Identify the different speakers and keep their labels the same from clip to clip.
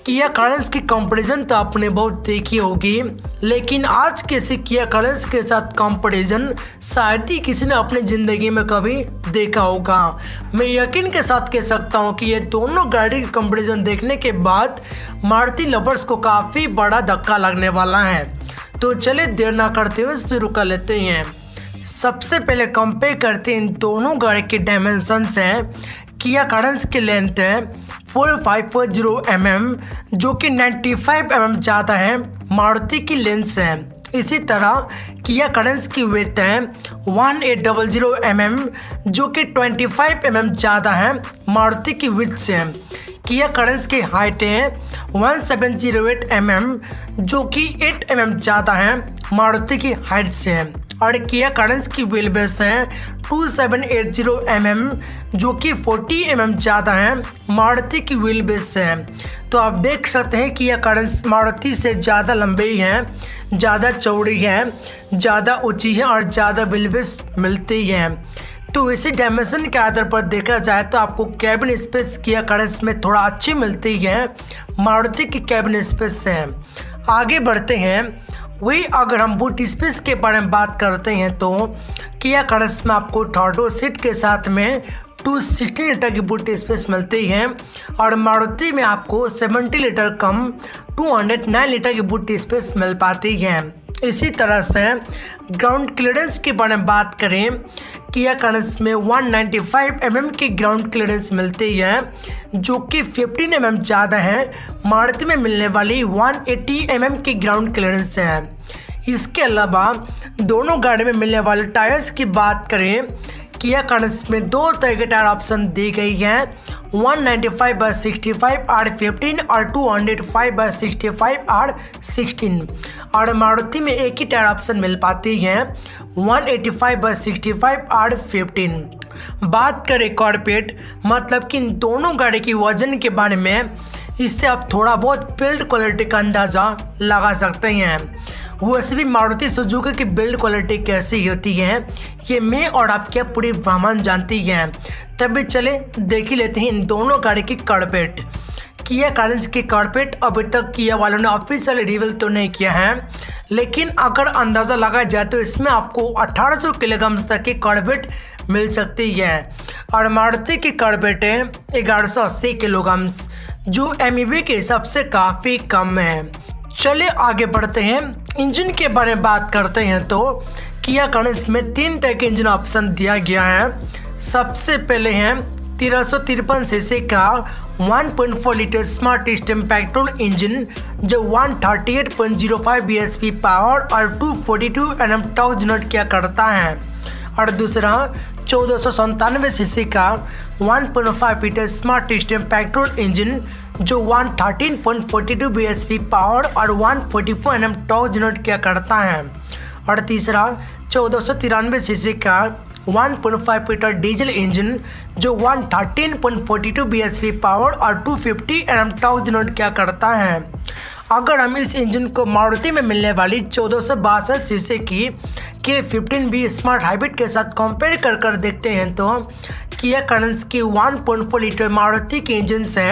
Speaker 1: किया कारेंस की कंपैरिजन तो आपने बहुत देखी होगी, लेकिन आज किसी किया कारेंस के साथ कंपैरिजन शायद ही किसी ने अपनी ज़िंदगी में कभी देखा होगा। मैं यकीन के साथ कह सकता हूं कि ये दोनों गाड़ी की कंपैरिजन देखने के बाद मारुति लवर्स को काफ़ी बड़ा धक्का लगने वाला है। तो चलिए देर ना करते हुए शुरू कर लेते हैं। सबसे पहले कंपेयर करते हैं इन दोनों गाड़ी के डायमेंशंस हैं। किया कारेंस की लेंथ है 4540 mm जो कि 95 mm ज़्यादा है मारुति की लेंथ से। इसी तरह किया कारेंस की वेट है 1800 mm जो कि 25 mm ज़्यादा है मारुति की विड्थ से। किया कारेंस की हाइट है 1708 mm जो कि 8 mm ज़्यादा है मारुति की हाइट से। और किया कारेंस की व्हील बेस है 2780 mm जो कि 40 mm ज़्यादा है मारुति की व्हील बेस से। तो आप देख सकते हैं किया कारेंस मारुति से ज़्यादा लंबी है, ज़्यादा चौड़ी है, ज़्यादा ऊंची है और ज़्यादा व्हील बेस मिलती है। तो इसी डायमेंशन के आधार पर देखा जाए तो आपको कैबिन स्पेस किया कारेंस में थोड़ा अच्छी मिलती है मारुति की कैबिन स्पेस से। आगे बढ़ते हैं। वही अगर हम बूट स्पेस के बारे में बात करते हैं तो किया कारेंस में आपको थर्डो सीट के साथ में 260 लीटर की बूट स्पेस मिलती है और मारुति में आपको 70 लीटर कम 209 लीटर की बूट स्पेस मिल पाती है। इसी तरह से ग्राउंड क्लियरेंस के बारे में बात करें, किया कारेंस में 195 mm की ग्राउंड क्लियरेंस मिलती है जो कि 15 mm ज़्यादा है मारुति में मिलने वाली 180 mm की ग्राउंड क्लियरेंस है। इसके अलावा दोनों गाड़ी में मिलने वाले टायर्स की बात करें, किया कारेंस में दो तरह के टायर ऑप्शन दी गई हैं 195/65 R15 और 205/65 R16 और मारुति में एक ही टायर ऑप्शन मिल पाती है 185/65 R15। बात करें कॉर्पेट मतलब कि इन दोनों गाड़ी की वजन के बारे में, इससे आप थोड़ा बहुत बिल्ड क्वालिटी का अंदाज़ा लगा सकते हैं। वैसे भी मारुति सुजुकी की बिल्ड क्वालिटी कैसी होती है ये मैं और आप क्या पूरी ब्राह्मण जानती हैं। तभी चले देख ही लेते हैं इन दोनों गाड़ी की कार्पेट। किया कारेंस की कार्पेट अभी तक किया वालों ने ऑफिशियल रिवील तो नहीं किया है, लेकिन अगर अंदाज़ा लगाया जाए तो इसमें आपको 1800 किलोग्राम तक की कार्पेट मिल सकती है और मारुति की कार्पेट है 1180 किलोग्राम जो एमईवी के हिसाब से काफ़ी कम है। चलिए आगे बढ़ते हैं। इंजन के बारे में बात करते हैं तो किया कारेंस में 3 तरह के इंजन ऑप्शन दिया गया है। सबसे पहले है 1353 सीसी का 1.4 litre smart system petrol engine जो 138.05 bhp पावर और 242 Nm टॉर्क जनरेट किया करता है। और दूसरा 1497 सीसी का 1.5 litre smart system petrol engine जो 113.42 bhp पावर और 144 Nm टॉर्क जनरेट किया करता है। और तीसरा 1493 सीसी का 1.5 लीटर डीजल इंजन जो 113.42 bhp पावर और 250 Nm टॉर्क जनरेट किया करता है। अगर हम इस इंजन को मारुति में मिलने वाली 1462 सीसी की K15B स्मार्ट हाइब्रिड के साथ कंपेयर कर देखते हैं तो किया कारेंस की 1.4 लीटर मारुति के इंजन से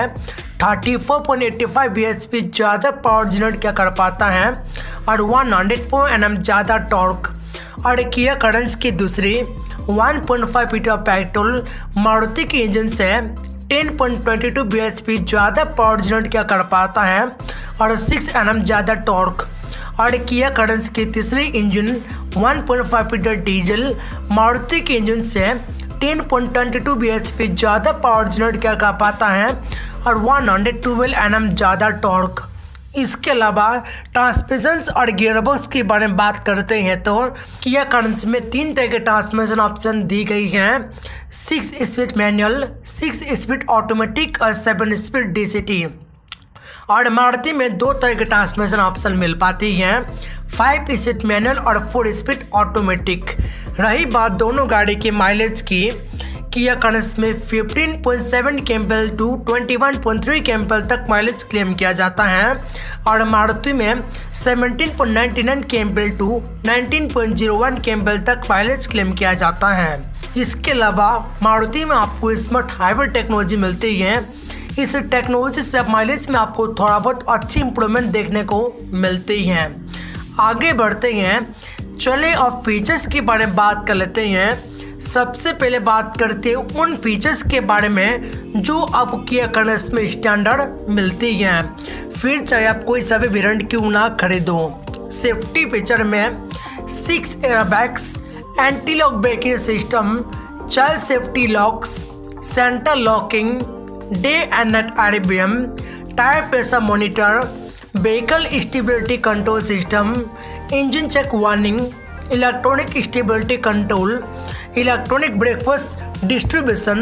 Speaker 1: 34.85 bhp ज़्यादा पावर जनरेट किया कर पाता है और 104 Nm ज़्यादा टॉर्क। और किया कारेंस की दूसरी 1.5 लीटर पेट्रोल मारुति के इंजन से 10.22 bhp ज़्यादा पावर जनरेट किया कर पाता है और 6 Nm ज़्यादा टॉर्क। और किया कारेंस की तीसरी इंजन 1.5 लीटर डीजल मारुति के इंजन से 10.22 bhp ज़्यादा पावर जनरेट किया कर पाता है और 112 Nm ज़्यादा टॉर्क। इसके अलावा ट्रांसमिशन और गियरबॉक्स के बारे में बात करते हैं तो किया कारेंस में 3 तरह के ट्रांसमिशन ऑप्शन दी गई हैं 6 स्पीड मैनुअल, 6 स्पीड ऑटोमेटिक और 7 स्पीड DCT। और मारुति में 2 तरह के ट्रांसमिशन ऑप्शन मिल पाती हैं 5 स्पीड मैनुअल और 4 स्पीड ऑटोमेटिक। रही बात दोनों गाड़ी के माइलेज की, किया कारेंस में 15.7 kmpl टू 21.3 kmpl तक माइलेज क्लेम किया जाता है और मारुति में 17.99 kmpl टू 19.01 kmpl तक माइलेज क्लेम किया जाता है। इसके अलावा मारुति में आपको स्मार्ट हाइब्रिड टेक्नोलॉजी मिलती है। इस टेक्नोलॉजी से माइलेज में आपको थोड़ा बहुत अच्छी इंप्रूवमेंट देखने को मिलती है। आगे बढ़ते हैं, चले अब फीचर्स के बारे में बात कर लेते हैं। सबसे पहले बात करते हैं उन फीचर्स के बारे में जो आपको किया कर्नेस में स्टैंडर्ड मिलती हैं, फिर चाहे आप कोई सा भी वेरिएंट क्यों ना खरीदो। सेफ्टी फीचर में 6 airbags, anti lock braking system, child safety locks, centre locking, day and night RBM, tyre pressure monitor, vehicle stability control system, engine check warning, electronic stability control, electronic brakeforce distribution,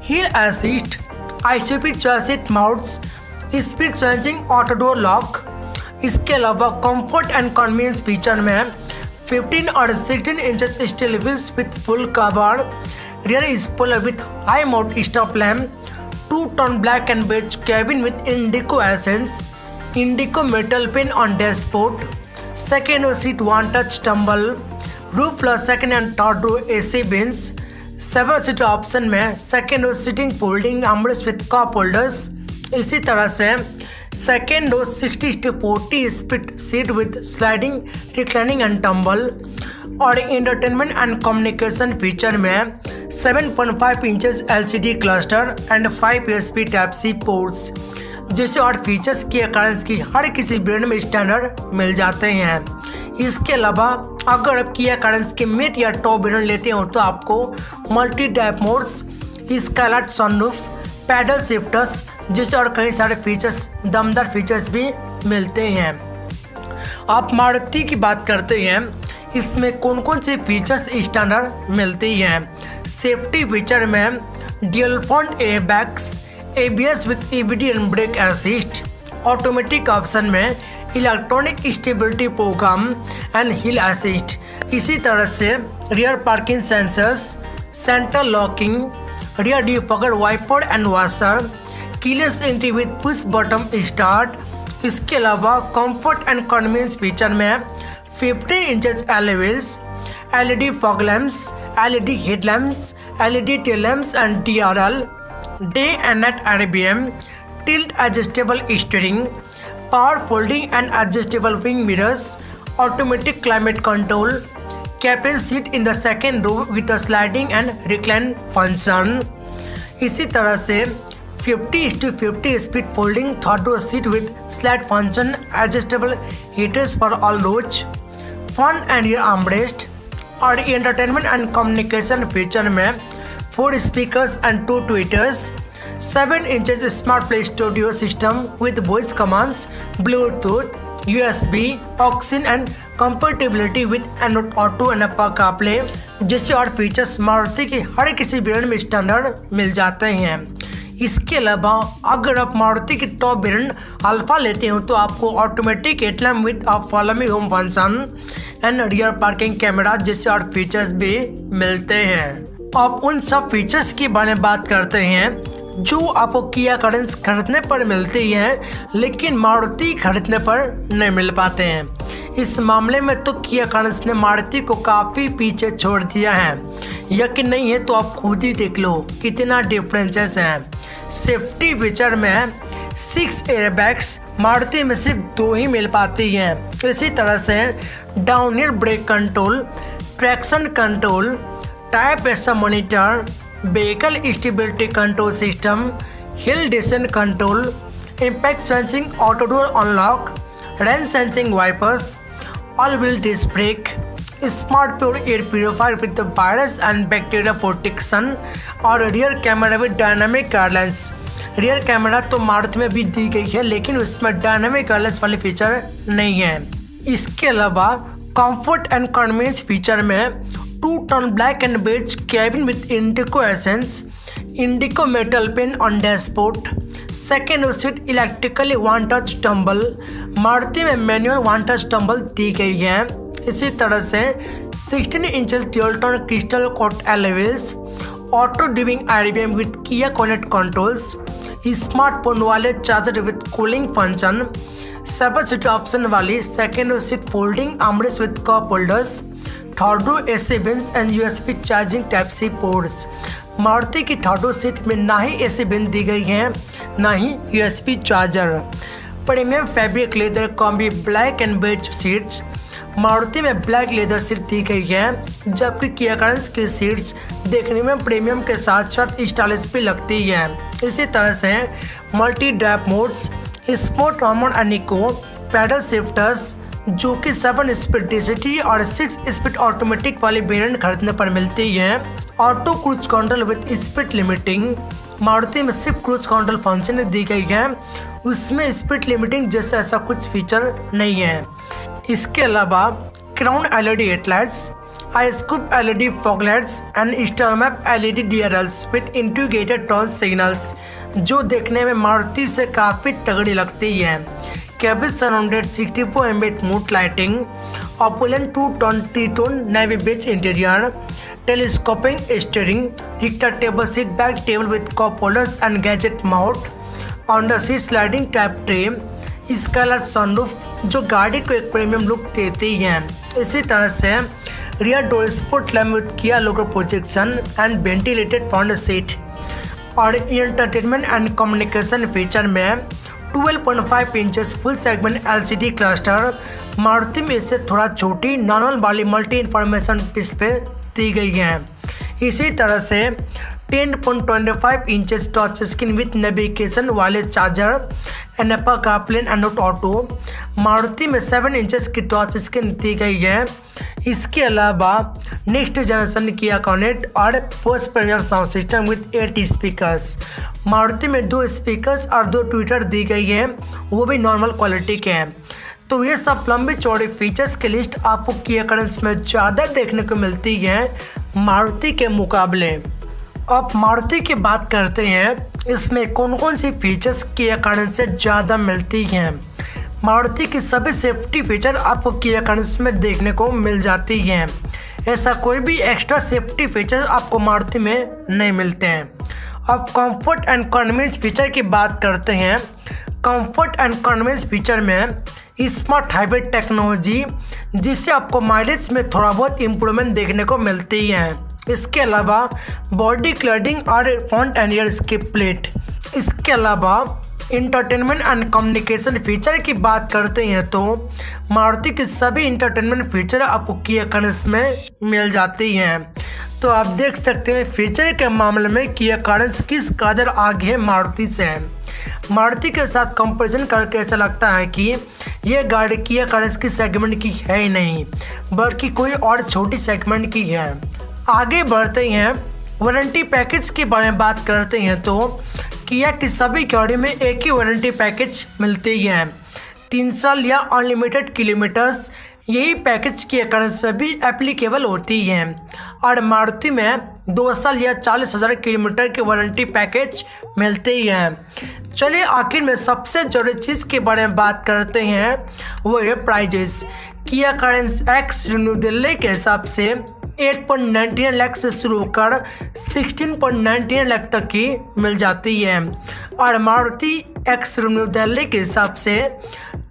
Speaker 1: hill assist, ICP चॉइसिट mounts, speed changing auto door lock. इसके अलावा comfort and convenience feature में 15 और 16 inches steel wheels with full cover, rear spoiler with high mount stop lamp, 2-tone black and beige cabin with indigo accents, indigo metal pin on dashboard, second row seat one touch tumble, roof plus second and third row AC bins, 7-seater option में second row seating folding armrest with cup holders. इसी तरह से second row 60/40 split seat with sliding reclining and tumble. और entertainment and communication feature में 7.5 inches LCD cluster and 5 USB Type-C ports जैसे और features के कारण की हर किसी ब्रांड में स्टैंडर्ड मिल जाते हैं। इसके अलावा अगर आप किया करंस के मिड या टॉप वेरिएंट लेते हो तो आपको multi type modes, Skylight sunroof, paddle shifters जैसे और कई सारे फीचर्स, दमदार फीचर्स भी मिलते हैं। आप मारुति की बात करते हैं, इसमें कौन कौन से फीचर्स स्टैंडर्ड मिलते हैं। सेफ्टी फीचर में dual front airbags, ABS with EBD and brake assist. Automatic option में electronic stability program and hill assist. इसी तरह से rear parking sensors, centre locking, rear defogger wiper and washer, keyless entry with push button start. इसके अलावा comfort and convenience feature में 15 inches alloy wheels, LED fog lamps, LED headlamps, LED tail lamps and DRL, day and night RBM, tilt adjustable steering, power folding and adjustable wing mirrors, automatic climate control, captain seat in the second row with a sliding and recline function। इसी तरह से 50/50 speed folding third row seat with slide function, adjustable heaters for all rows, front and rear armrest। और entertainment and communication feature में 4 speakers and 2 tweeters, 7 inches smart play studio system with voice commands, Bluetooth, USB, aux in and compatibility with Android Auto and Apple CarPlay जैसे और features Maruti की हर किसी brand में standard मिल जाते हैं। इसके अलावा अगर आप मारुति की टॉप वेरिएंट अल्फा लेते हो तो आपको automatic headlamp with follow me home function and rear parking camera जैसे और फीचर्स भी मिलते हैं। अब उन सब फीचर्स के बारे में बात करते हैं जो आपको किया करंस खरीदने पर मिलती हैं लेकिन मारुति खरीदने पर नहीं मिल पाते हैं। इस मामले में तो किया करंस ने मारुति को काफ़ी पीछे छोड़ दिया है। यकीन नहीं है तो आप खुद ही देख लो कितना डिफरेंसेस हैं। सेफ्टी फीचर में 6 एयरबैग्स मारुति में सिर्फ 2 ही मिल पाती हैं। इसी तरह से downhill brake control, traction control, tyre pressure monitor, vehicle stability control system, hill descent control, impact sensing auto door unlock, rain sensing wipers, all wheel disc brake, smart pure air purifier with virus and bacteria protection और rear camera with dynamic guidelines. Rear camera तो मारुति में भी दी गई है लेकिन उसमें dynamic guidelines वाले feature नहीं है। इसके अलावा कंफर्ट एंड कन्वीनियंस फीचर में 2-tone black and beige cabin with indigo accents, indigo metal pin on dashboard, second row seat electrically one touch tumble। Maruti में मैनुअल वन टच टम्बल दी गई है। इसी तरह से 16 inches dual tone crystal coat alloy wheels, auto dimming RBM with Kia connect controls, smartphone वाले charger with cooling function, 7 seat option वाली second row seat folding armrest with cup holders, third row AC bins and USB charging Type-C ports. Maruti की थर्डो seat में ना ही AC बिन दी गई है ना ही USB charger. Premium fabric leather combi black and beige seats. Maruti में ब्लैक लेदर सीट दी गई है, जबकि किया कैरेंस की सीट्स देखने में प्रीमियम के साथ साथ स्टाइलिश भी लगती है। इसी तरह से multi drive modes, sport hormone and eco, paddle shifters जो कि 7 स्पीड डीसीटी और 6 स्पीड ऑटोमेटिक वाली वेरिएंट खरीदने पर मिलती है। Auto cruise control with speed limiting. Maruti में सिर्फ क्रूज कंट्रोल फंक्शन दी गई है, उसमें स्पीड लिमिटिंग जैसा ऐसा कुछ फीचर नहीं है। इसके अलावा crown LED headlights, iScoop LED foglights and starmap LED DRLs with integrated turn signals जो देखने में मारुति से काफ़ी तगड़ी लगती है। Cabin surrounded 64 ambient mood lighting, opulent 2 tone navy beige interior, telescoping steering, retractable seat back table with cup holders and gadget mount, under seat sliding type tray, skylight sunroof जो गाड़ी को एक प्रीमियम लुक देती है। इसी तरह से rear door spot lamp with Kia logo projection and ventilated front seat. और एंटरटेनमेंट एंड कम्युनिकेशन फीचर में 12.5 inches full segment LCD cluster, Maruti में इससे थोड़ा छोटी नॉर्मल वाली मल्टी इंफॉर्मेशन डिस्प्ले दी गई है। इसी तरह से 10.25 inches touch screen with navigation वाले charger, Apple CarPlay Android auto, Maruti में 7 इंचेस की टच स्क्रीन दी गई है। इसके अलावा नेक्स्ट जनरेशन किया कनेक्ट और post premium sound system with 8 speakers. Maruti में 2 स्पीकर्स और 2 ट्विटर दी गई है, वो भी नॉर्मल क्वालिटी के हैं। तो ये सब लंबी चौड़ी फीचर्स की लिस्ट आपको किया कैरेंस में ज़्यादा देखने को मिलती है मारुति के मुकाबले। अब मारुति की बात करते हैं, इसमें कौन कौन सी फीचर्स किया कैरेंस से ज़्यादा मिलती हैं। मारुति की सभी सेफ्टी फीचर आपको किया कैरेंस में देखने को मिल जाती हैं। ऐसा कोई भी एक्स्ट्रा सेफ्टी फीचर आपको मारुति में नहीं मिलते हैं। अब कंफर्ट एंड कन्वीनियंस फीचर की बात करते हैं। कंफर्ट एंड कन्वीनियंस फीचर में स्मार्ट हाइब्रिड टेक्नोलॉजी जिससे आपको माइलेज में थोड़ा बहुत इम्प्रूवमेंट देखने को मिलती है। इसके अलावा बॉडी क्लैडिंग और front end rear skip plate. इसके अलावा इंटरटेनमेंट एंड कम्युनिकेशन फीचर की बात करते हैं तो मारुति की सभी इंटरटेनमेंट फीचर आपको किया कैरेंस में मिल जाती हैं। तो आप देख सकते हैं फीचर के मामले में किया कैरेंस किस कदर आगे है मारुति से। मारुति के साथ कंपैरिजन करके ऐसा लगता है कि यह गाड़ी किया कैरेंस की सेगमेंट की है ही नहीं, बल्कि कोई और छोटी सेगमेंट की है। आगे बढ़ते हैं, वारंटी पैकेज के बारे में बात करते हैं तो किया की सभी गाड़ी में एक ही वारंटी पैकेज मिलती है, 3 साल या अनलिमिटेड किलोमीटर्स। यही पैकेज किया कैरेंस में भी एप्लीकेबल होती है और मारुति में 2 साल या 40,000 किलोमीटर की वारंटी पैकेज मिलती है। चलिए आखिर में सबसे जरूरी चीज़ के बारे में बात करते हैं, वो है प्राइजेस। किया कैरेंस एक्स न्यू दिल्ली के हिसाब से 8.99 लाख से शुरू होकर 16.99 लाख तक की मिल जाती है और मारुति एक्स न्यू दिल्ली के हिसाब से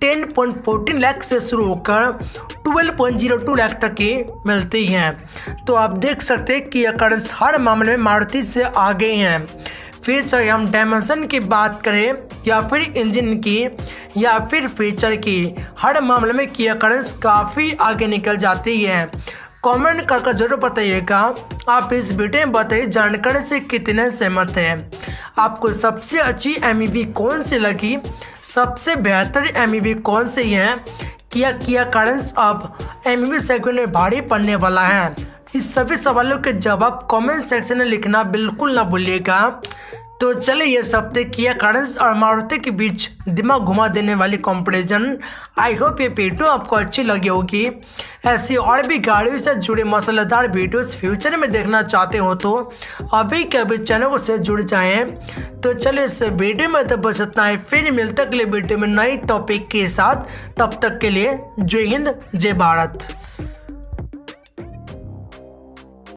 Speaker 1: 10.14 लाख से शुरू होकर 12.02 लाख तक की मिलती हैं। तो आप देख सकते हैं कि कैरेंस हर मामले में मारुति से आगे हैं। फिर चाहे हम डायमेंशन की बात करें या फिर इंजन की या फिर फीचर की, हर मामले में किया कैरेंस काफ़ी आगे निकल जाती है। कमेंट करके जरूर बताइएगा आप इस वीडियो में बताइए जानकारी से कितने सहमत हैं। आपको सबसे अच्छी एमईवी कौन सी लगी, सबसे बेहतर एमईवी कौन सी है, किया कैरेंस अब एमईवी सेगमेंट में भारी पड़ने वाला है। इस सभी सवालों के जवाब कमेंट सेक्शन में लिखना बिल्कुल ना भूलिएगा। तो चलिए ये सब थे किया कैरेंस और मारुति के बीच दिमाग घुमा देने वाली कंपैरिजन। आई होप ये वीडियो आपको अच्छी लगी होगी। ऐसी और भी गाड़ियों से जुड़े मसालेदार वीडियोस फ्यूचर में देखना चाहते हो तो अभी के अभी चैनल से जुड़ जाएं। तो चलिए इस वीडियो में तो बस इतना ही, फिर मिलते अगले वीडियो में नई टॉपिक के साथ। तब तक के लिए जय हिंद जय भारत।